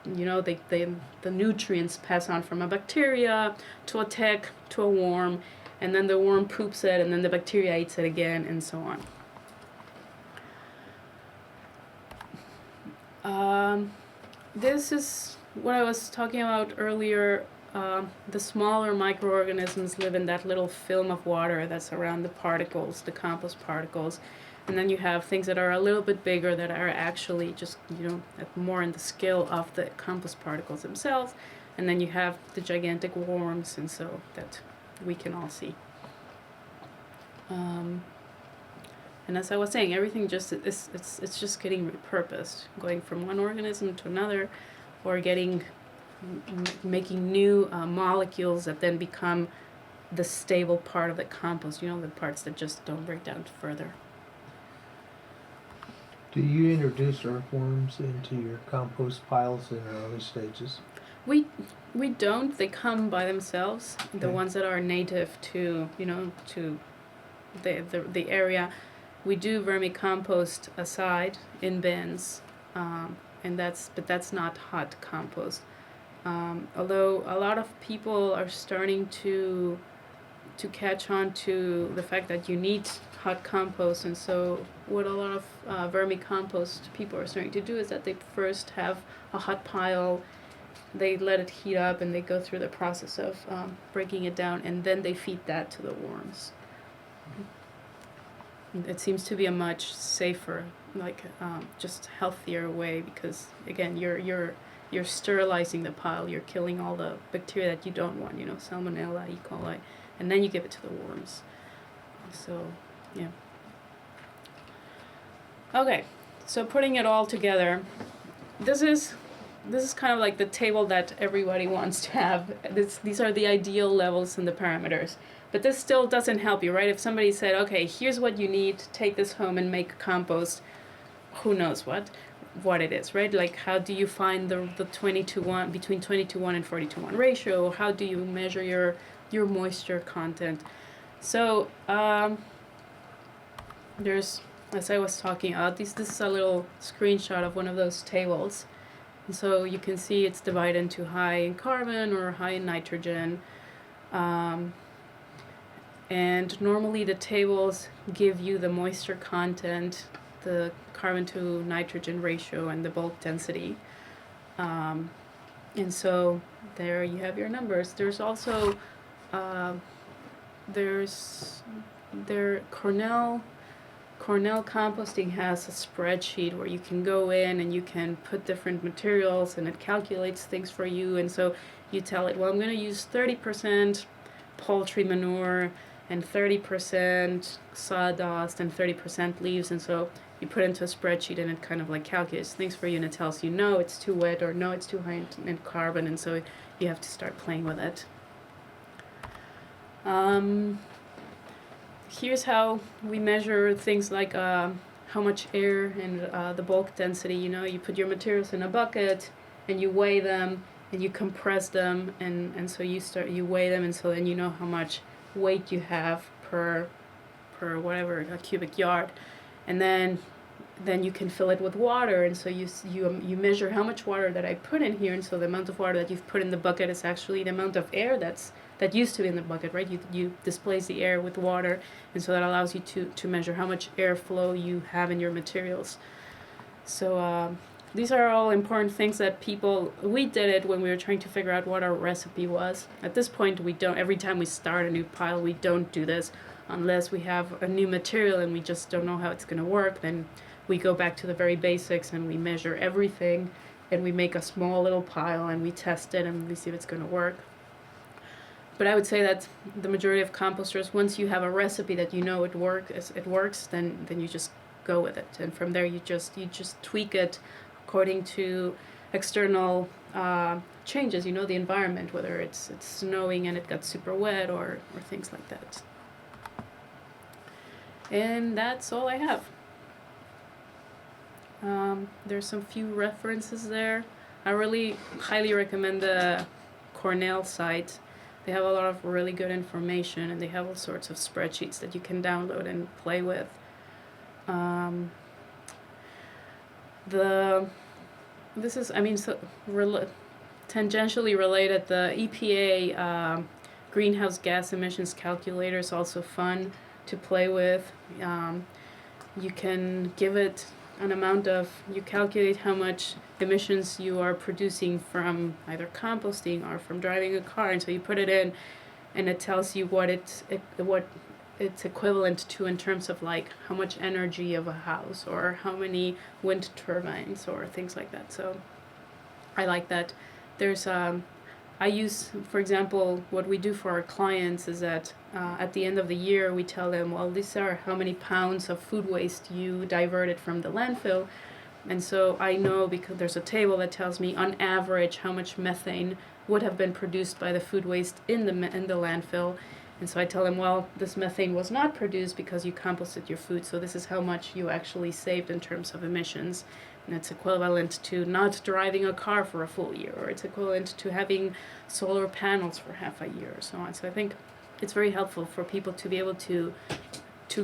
[SPEAKER 6] The nutrients pass on from a bacteria to a tick to a worm, and then the worm poops it, and then the bacteria eats it again, and so on. This is what I was talking about earlier. The smaller microorganisms live in that little film of water that's around the particles, the compost particles. And then you have things that are a little bit bigger that are actually just, more in the scale of the compost particles themselves. And then you have the gigantic worms, and so that we can all see. And as I was saying, everything just it's just getting repurposed, going from one organism to another, or making new molecules that then become the stable part of the compost. The parts that just don't break down further.
[SPEAKER 1] Do you introduce earthworms into your compost piles in the early stages?
[SPEAKER 6] We don't. They come by themselves. The
[SPEAKER 1] Okay.
[SPEAKER 6] ones that are native to to the area. We do vermicompost aside in bins, but that's not hot compost. Although a lot of people are starting to catch on to the fact that you need hot compost, and so what a lot of vermicompost people are starting to do is that they first have a hot pile, they let it heat up, and they go through the process of breaking it down, and then they feed that to the worms. It seems to be a much safer, just healthier way, because again, you're sterilizing the pile, you're killing all the bacteria that you don't want, Salmonella, E. coli, and then you give it to the worms. So, yeah. Okay, so putting it all together, this is kind of like the table that everybody wants to have. These are the ideal levels and the parameters. But this still doesn't help you, right? If somebody said, okay, here's what you need, take this home and make compost, who knows what it is, right? Like, how do you find the 20-1, between 20-1 and 40-1 ratio? How do you measure your moisture content? So, there's, as I was talking about, this is a little screenshot of one of those tables. And so you can see it's divided into high in carbon or high in nitrogen. And normally the tables give you the moisture content, the carbon to nitrogen ratio, and the bulk density. And so there you have your numbers. There's also Cornell Composting has a spreadsheet where you can go in and you can put different materials and it calculates things for you. And so you tell it, well, I'm going to use 30% poultry manure and 30% sawdust and 30% leaves. And so you put it into a spreadsheet and it kind of like calculates things for you, and it tells you, no, it's too wet, or no, it's too high in carbon. And so you have to start playing with it. Here's how we measure things like how much air and the bulk density. You know, you put your materials in a bucket and you weigh them and you compress them, and so you weigh them, and so then you know how much weight you have per whatever, a cubic yard, and then you can fill it with water, and so you measure how much water that I put in here, and so the amount of water that you've put in the bucket is actually the amount of air that used to be in the bucket, right? You displace the air with water, and so that allows you to measure how much airflow you have in your materials. So these are all important things that we did it when we were trying to figure out what our recipe was. At this point, we don't, every time we start a new pile, we don't do this unless we have a new material and we just don't know how it's going to work. Then we go back to the very basics and we measure everything and we make a small little pile and we test it and we see if it's going to work. But I would say that the majority of composters, once you have a recipe that you know it works, then you just go with it, and from there you just tweak it according to external changes. You know, the environment, whether it's snowing and it got super wet or things like that. And that's all I have. There's some few references there. I really highly recommend the Cornell site. They have a lot of really good information, and they have all sorts of spreadsheets that you can download and play with. Tangentially related, the EPA greenhouse gas emissions calculator is also fun to play with. You can give it an amount you calculate how much emissions you are producing from either composting or from driving a car, and so you put it in and it tells you what it's equivalent to in terms of like how much energy of a house or how many wind turbines or things like that. So I like that. There's I use, for example, what we do for our clients is that at the end of the year we tell them, well, these are how many pounds of food waste you diverted from the landfill. And so I know, because there's a table that tells me on average how much methane would have been produced by the food waste in the landfill. And so I tell them, well, this methane was not produced because you composted your food, so this is how much you actually saved in terms of emissions. And it's equivalent to not driving a car for a full year, or it's equivalent to having solar panels for half a year, or so on. So I think it's very helpful for people to be able to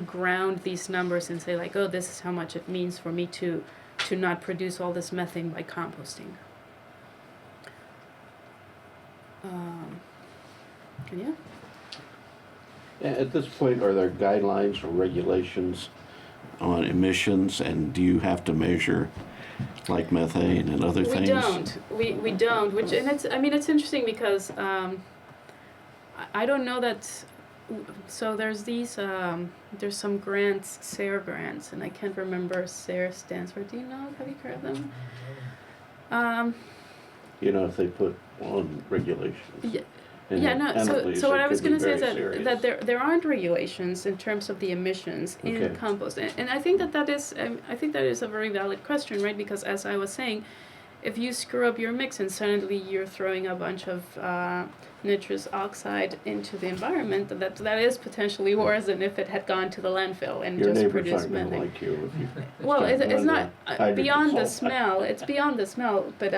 [SPEAKER 6] ground these numbers and say, like, oh, this is how much it means for me to not produce all this methane by composting. Yeah.
[SPEAKER 2] At this point, are there guidelines or regulations on emissions, and do you have to measure like methane and other things?
[SPEAKER 6] We don't. Which, and it's interesting because I don't know that. So there's there's some grants, SARE grants, and I can't remember SARE stands for. Do you know? Have you heard of them?
[SPEAKER 2] You know, if they put on regulations.
[SPEAKER 6] Yeah.
[SPEAKER 2] And
[SPEAKER 6] Yeah, no.
[SPEAKER 2] penalties,
[SPEAKER 6] So what
[SPEAKER 2] it
[SPEAKER 6] I was
[SPEAKER 2] could be
[SPEAKER 6] going to say is
[SPEAKER 2] very
[SPEAKER 6] that
[SPEAKER 2] serious.
[SPEAKER 6] there aren't regulations in terms of the emissions in
[SPEAKER 2] Okay.
[SPEAKER 6] compost, and I think that is a very valid question, right? Because as I was saying, if you screw up your mix and suddenly you're throwing a bunch of nitrous oxide into the environment, that is potentially worse than if it had gone to the landfill and
[SPEAKER 2] Your
[SPEAKER 6] just
[SPEAKER 2] neighbors
[SPEAKER 6] produced
[SPEAKER 2] aren't gonna
[SPEAKER 6] methane.
[SPEAKER 2] like you if you.
[SPEAKER 6] Well,
[SPEAKER 2] start
[SPEAKER 6] it's
[SPEAKER 2] running
[SPEAKER 6] not
[SPEAKER 2] hydrogen
[SPEAKER 6] beyond the
[SPEAKER 2] sulfide.
[SPEAKER 6] smell. It's beyond the smell, but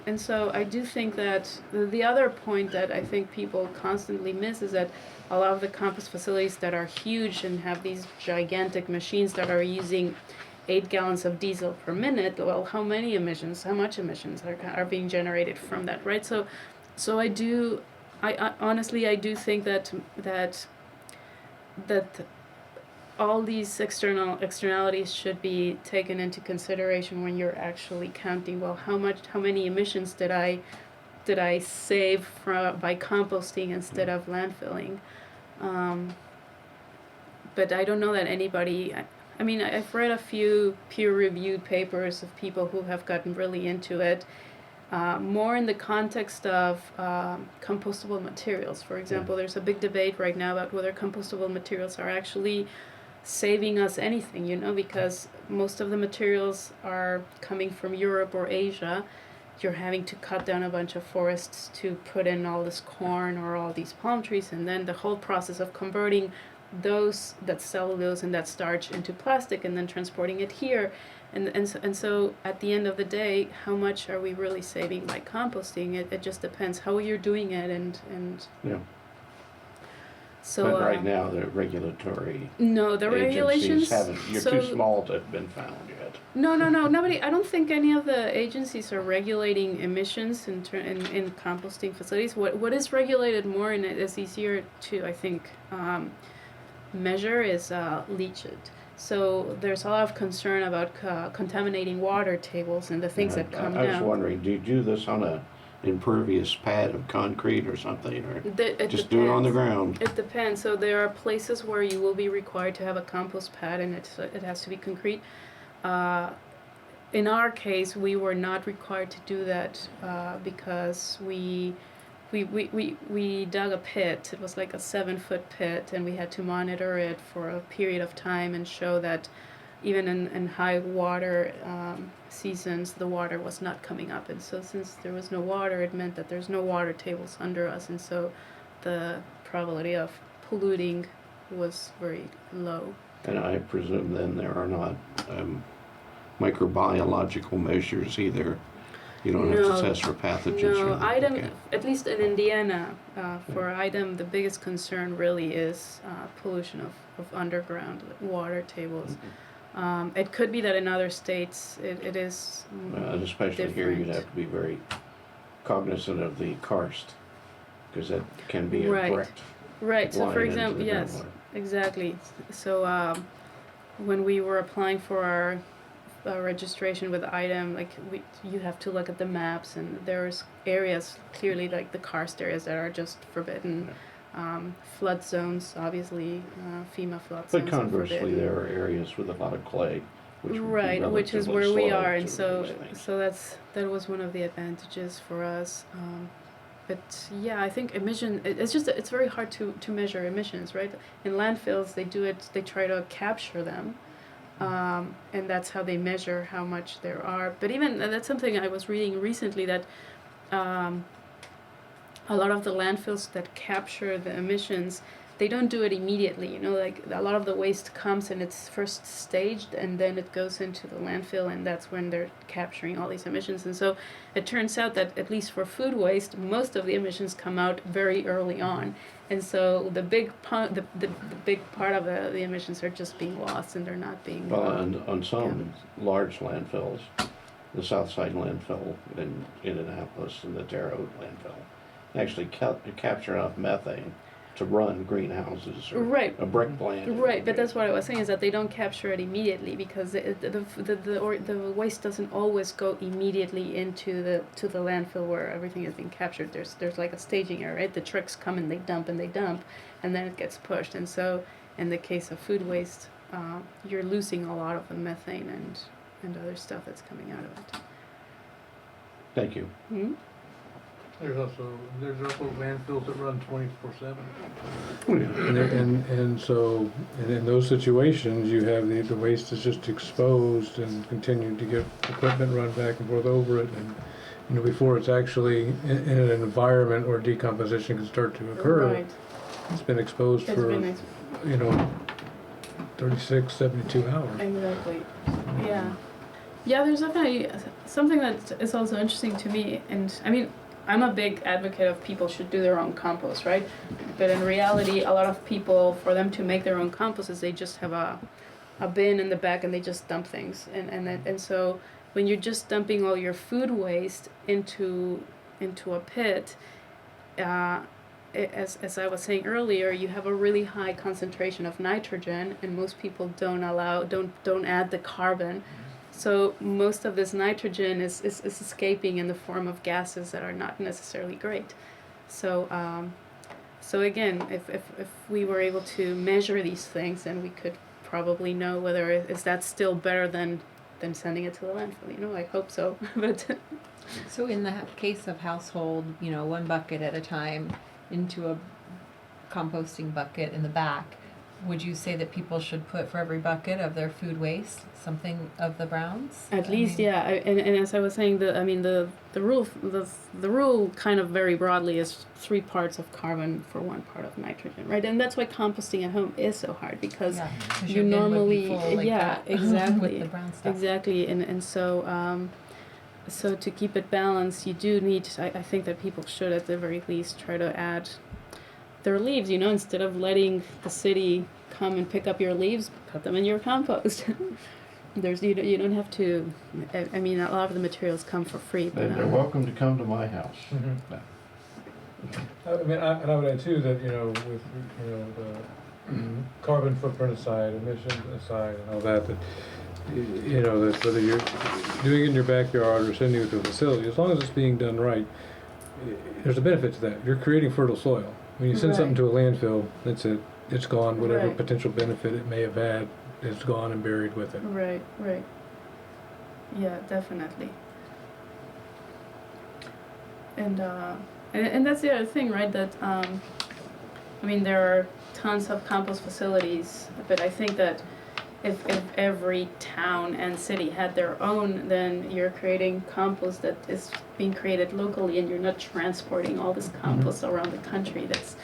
[SPEAKER 6] and so I do think that the other point that I think people constantly miss is that a lot of the compost facilities that are huge and have these gigantic machines that are using 8 gallons of diesel per minute, well, how much emissions are being generated from that, right? So I honestly, I do think that all these externalities should be taken into consideration when you're actually counting, well, how many emissions did I save by composting instead of landfilling. But I don't know that anybody. I mean, I've read a few peer-reviewed papers of people who have gotten really into it, more in the context of compostable materials. For example, there's a big debate right now about whether compostable materials are actually saving us anything, because most of the materials are coming from Europe or Asia. You're having to cut down a bunch of forests to put in all this corn or all these palm trees, and then the whole process of converting that cellulose and that starch into plastic and then transporting it here, and so at the end of the day, how much are we really saving by composting? It just depends how you're doing it, and
[SPEAKER 2] Yeah.
[SPEAKER 6] so
[SPEAKER 2] But right now, the regulatory
[SPEAKER 6] no, the regulations
[SPEAKER 2] you're too small to have been found yet.
[SPEAKER 6] No, nobody. I don't think any of the agencies are regulating emissions in composting facilities. What is regulated more and it is easier to, I think, measure is leachate. So there's a lot of concern about contaminating water tables and the things that come
[SPEAKER 2] I was
[SPEAKER 6] down.
[SPEAKER 2] wondering, do you do this on a impervious pad of concrete or something, or
[SPEAKER 6] It
[SPEAKER 2] just do it on the
[SPEAKER 6] depends.
[SPEAKER 2] ground?
[SPEAKER 6] It depends. So there are places where you will be required to have a compost pad, and it has to be concrete. In our case, we were not required to do that because we dug a pit. It was like a 7-foot pit, and we had to monitor it for a period of time and show that even in high water seasons, the water was not coming up. And so since there was no water, it meant that there's no water tables under us, and so the probability of polluting was very low.
[SPEAKER 2] And I presume then there are not microbiological measures either. You don't have to test for pathogens.
[SPEAKER 6] No,
[SPEAKER 2] or anything.
[SPEAKER 6] item, at least in Indiana, for item, the biggest concern really is pollution of underground water tables. It could be that in other states it is
[SPEAKER 2] And especially here, you'd
[SPEAKER 6] different.
[SPEAKER 2] have to be very cognizant of the karst, because that can be a
[SPEAKER 6] Right.
[SPEAKER 2] direct
[SPEAKER 6] Right, so for
[SPEAKER 2] line into
[SPEAKER 6] example,
[SPEAKER 2] the
[SPEAKER 6] yes,
[SPEAKER 2] groundwater.
[SPEAKER 6] exactly. So when we were applying for our registration with item, like you have to look at the maps, and there's areas clearly like the karst areas that are just forbidden. Flood zones, obviously, FEMA flood zones
[SPEAKER 2] But
[SPEAKER 6] are
[SPEAKER 2] conversely,
[SPEAKER 6] forbidden.
[SPEAKER 2] there are areas with a lot of clay, which would be
[SPEAKER 6] Right, which is
[SPEAKER 2] relatively
[SPEAKER 6] where we
[SPEAKER 2] slow
[SPEAKER 6] are, and
[SPEAKER 2] to
[SPEAKER 6] so
[SPEAKER 2] these things.
[SPEAKER 6] that was one of the advantages for us. But yeah, I think it's very hard to measure emissions, right? In landfills, they try to capture them, and that's how they measure how much there are. But even that's something I was reading recently, that a lot of the landfills that capture the emissions, they don't do it immediately. Like a lot of the waste comes and it's first staged, and then it goes into the landfill, and that's when they're capturing all these emissions. And so it turns out that at least for food waste, most of the emissions come out very early on. And so the big part of the emissions are just being lost, and they're not being
[SPEAKER 2] Well, and on some large landfills, the Southside landfill in Indianapolis and the Terre Haute landfill, actually capture enough methane to run greenhouses or
[SPEAKER 6] Right.
[SPEAKER 2] a brick plant.
[SPEAKER 6] Right, but that's what I was saying, is that they don't capture it immediately, because the waste doesn't always go immediately into the landfill where everything is being captured. There's like a staging area, right? The trucks come and they dump, and then it gets pushed. And so in the case of food waste, you're losing a lot of the methane and other stuff that's coming out of it.
[SPEAKER 2] Thank you.
[SPEAKER 6] Hmm?
[SPEAKER 3] There's also landfills that run 24/7.
[SPEAKER 2] Oh,
[SPEAKER 3] And so, in those situations, you have the waste is just exposed and continuing to get equipment run back and forth over it, and before it's actually in an environment where decomposition can start to occur,
[SPEAKER 6] Right.
[SPEAKER 3] it's been exposed
[SPEAKER 6] It's
[SPEAKER 3] for,
[SPEAKER 6] been
[SPEAKER 3] 36, 72 hours.
[SPEAKER 6] Exactly. Yeah. Yeah, there's definitely something that is also interesting to me, and I mean, I'm a big advocate of people should do their own compost, right? But in reality, a lot of people, for them to make their own compost, is they just have a a bin in the back and they just dump things. And so when you're just dumping all your food waste into a pit, as I was saying earlier, you have a really high concentration of nitrogen, and most people don't add the carbon. So most of this nitrogen is escaping in the form of gases that are not necessarily great. So so again, if we were able to measure these things, then we could probably know whether is that still better than sending it to the landfill. You know, I hope so. But
[SPEAKER 5] So in the case of household, you know, one bucket at a time into a composting bucket in the back, would you say that people should put for every bucket of their food waste something of the browns?
[SPEAKER 6] at least, yeah. And as I was saying, the rule kind of very broadly is 3 parts of carbon for 1 part of nitrogen, right? And that's why composting at home is so hard, because
[SPEAKER 5] Yeah, 'cause
[SPEAKER 6] you
[SPEAKER 5] your bin would be
[SPEAKER 6] normally,
[SPEAKER 5] full like
[SPEAKER 6] yeah,
[SPEAKER 5] that
[SPEAKER 6] exactly,
[SPEAKER 5] with the brown stuff.
[SPEAKER 6] exactly, and so so to keep it balanced, you do need. I think that people should at the very least try to add their leaves. You know, instead of letting the city come and pick up your leaves, put them in your compost. There's you don't have to. I mean, a lot of the materials come for free, but
[SPEAKER 2] They're welcome to come to my house.
[SPEAKER 3] Mhm.
[SPEAKER 2] No.
[SPEAKER 3] I mean, and I would add too that, you know, with, you know, the carbon footprint aside, emissions aside, and all that, you know, that whether you're doing it in your backyard or sending it to a facility, as long as it's being done right, there's a benefit to that. You're creating fertile soil. When you send something to a landfill, that's it. It's gone. Whatever
[SPEAKER 6] Right.
[SPEAKER 3] potential benefit it may have had is gone and buried with it.
[SPEAKER 6] Right, right. Yeah, definitely. And that's the other thing, right? That I mean, there are tons of compost facilities, but I think that if every town and city had their own, then you're creating compost that is being created locally, and you're not transporting all this compost around the country. That's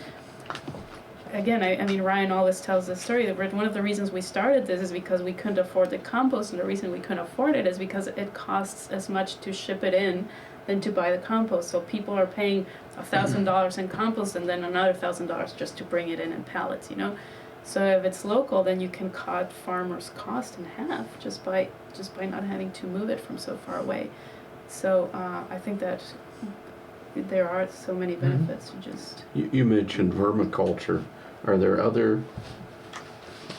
[SPEAKER 6] again, I mean, Ryan always tells this story that one of the reasons we started this is because we couldn't afford the compost, and the reason we couldn't afford it is because it costs as much to ship it in than to buy the compost. So people are paying $1,000 in compost and then another $1,000 just to bring it in pallets, you know. So if it's local, then you can cut farmers' cost in half just by not having to move it from so far away. So I think that there are so many benefits to just.
[SPEAKER 2] You mentioned vermiculture. Are there other,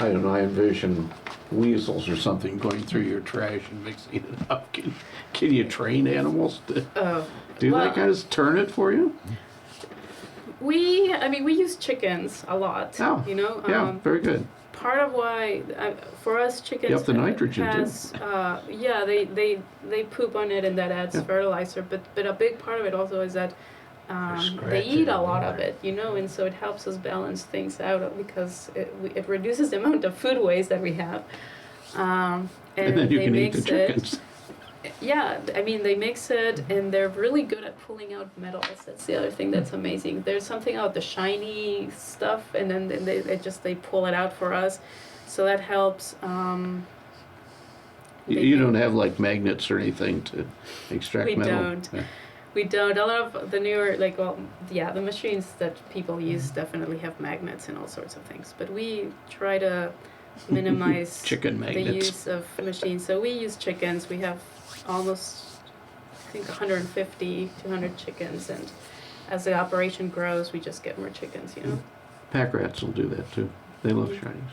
[SPEAKER 2] I don't know, I envision weasels or something going through your trash and mixing it up. Can you train animals to do
[SPEAKER 6] well,
[SPEAKER 2] that kind of turn it for you?
[SPEAKER 6] We use chickens a lot.
[SPEAKER 2] Oh,
[SPEAKER 6] you know.
[SPEAKER 2] Yeah, very good.
[SPEAKER 6] Part of why, for us, chickens
[SPEAKER 2] You have the nitrogen too.
[SPEAKER 6] Yeah, they poop on it and that adds
[SPEAKER 2] Yeah.
[SPEAKER 6] fertilizer. But a big part of it also is that they eat a lot of it, you know, and so it helps us balance things out because it reduces the amount of food waste that we have. And
[SPEAKER 2] then you
[SPEAKER 6] they
[SPEAKER 2] can eat the
[SPEAKER 6] mix
[SPEAKER 2] chickens.
[SPEAKER 6] Yeah, I mean, they mix it, and they're really good at pulling out metals. That's the other thing that's amazing. There's something about the shiny stuff, and then they pull it out for us, so that helps.
[SPEAKER 2] You don't have like magnets or anything to extract
[SPEAKER 6] We
[SPEAKER 2] metal?
[SPEAKER 6] don't.
[SPEAKER 2] Yeah.
[SPEAKER 6] We don't. A lot of the newer, the machines that people use definitely have magnets and all sorts of things, but we try to minimize
[SPEAKER 2] Chicken
[SPEAKER 6] the
[SPEAKER 2] magnets.
[SPEAKER 6] use of machines. So we use chickens. We have almost, I think, 150, 200 chickens, and as the operation grows, we just get more chickens, you know.
[SPEAKER 2] Pack rats will do that too. They love shinies.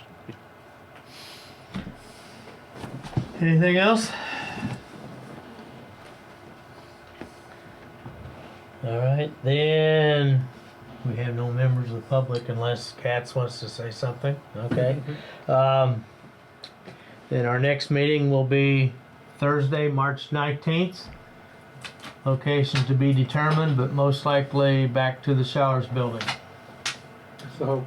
[SPEAKER 1] Anything else? All right, then we have no members of the public unless Katz wants to say something. Okay. Then our next meeting will be Thursday, March 19th. Location to be determined, but most likely back to the Showers building.
[SPEAKER 3] So,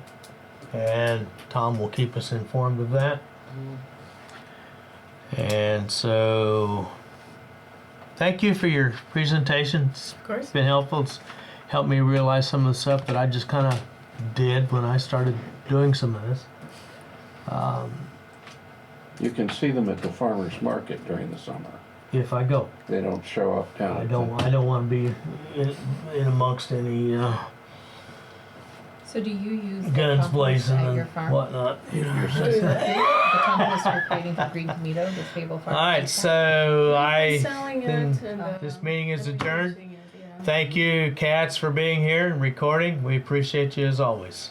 [SPEAKER 1] And Tom will keep us informed of that. And so, thank you for your presentation. It's
[SPEAKER 6] Of course.
[SPEAKER 1] been helpful. It's helped me realize some of the stuff that I just kind of did when I started doing some of this.
[SPEAKER 2] You can see them at the farmer's market during the summer.
[SPEAKER 1] If I go,
[SPEAKER 2] They don't show up down.
[SPEAKER 1] I don't want to be in amongst any
[SPEAKER 5] So do you use the
[SPEAKER 1] guns
[SPEAKER 5] compost
[SPEAKER 1] blazing
[SPEAKER 5] at your
[SPEAKER 1] and
[SPEAKER 5] farm?
[SPEAKER 1] whatnot. You know.
[SPEAKER 5] The compost you're creating for Green Tomato, the Fable Farm?
[SPEAKER 1] All right, so I
[SPEAKER 6] Selling it
[SPEAKER 1] then
[SPEAKER 6] and,
[SPEAKER 1] this meeting is
[SPEAKER 6] and
[SPEAKER 1] adjourned.
[SPEAKER 6] using it, yeah.
[SPEAKER 1] Thank you, Cats, for being here and recording. We appreciate you as always.